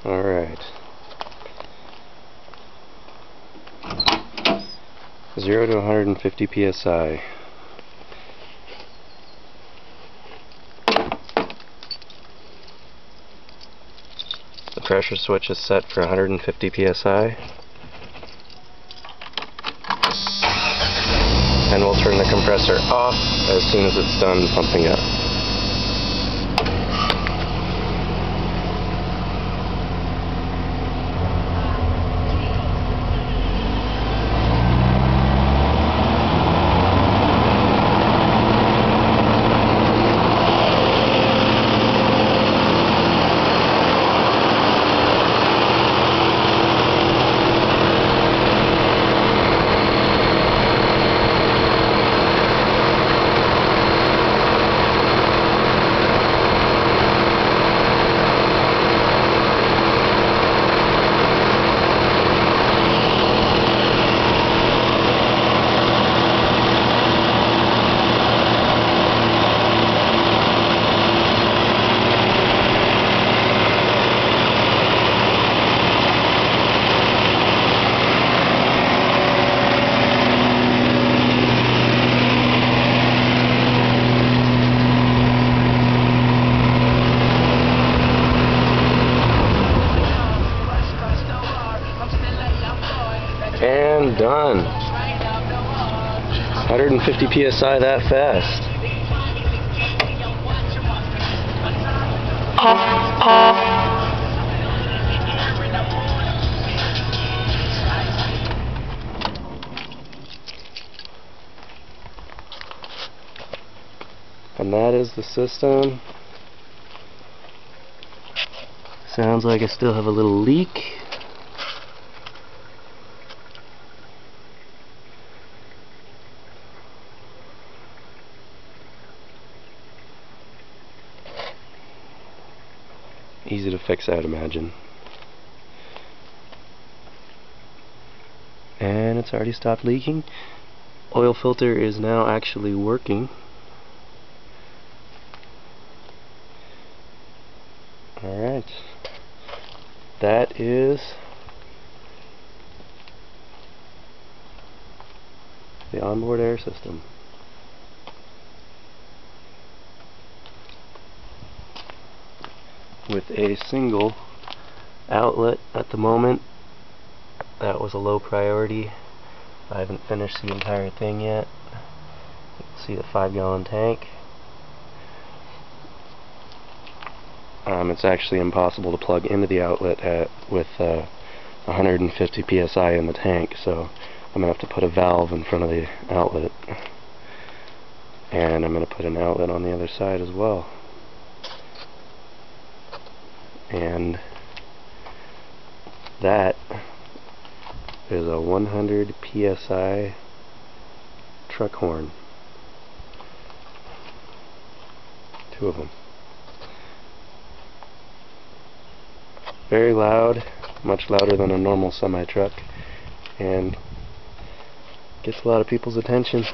Alright. 0 to 150 psi. The pressure switch is set for 150 psi. And we'll turn the compressor off as soon as it's done pumping up. And done. 150 psi that fast. And that is the system. Sounds like I still have a little leak. Easy to fix, I'd imagine. And it's already stopped leaking. Oil filter is now actually working. Alright. That is the onboard air system. With a single outlet at the moment. That was a low priority. I haven't finished the entire thing yet. You can see the 5-gallon tank. It's actually impossible to plug into the outlet with 150 psi in the tank, so I'm going to have to put a valve in front of the outlet. And I'm going to put an outlet on the other side as well. And that is a 100 psi truck horn. 2 of them. Very loud, much louder than a normal semi-truck, and gets a lot of people's attention.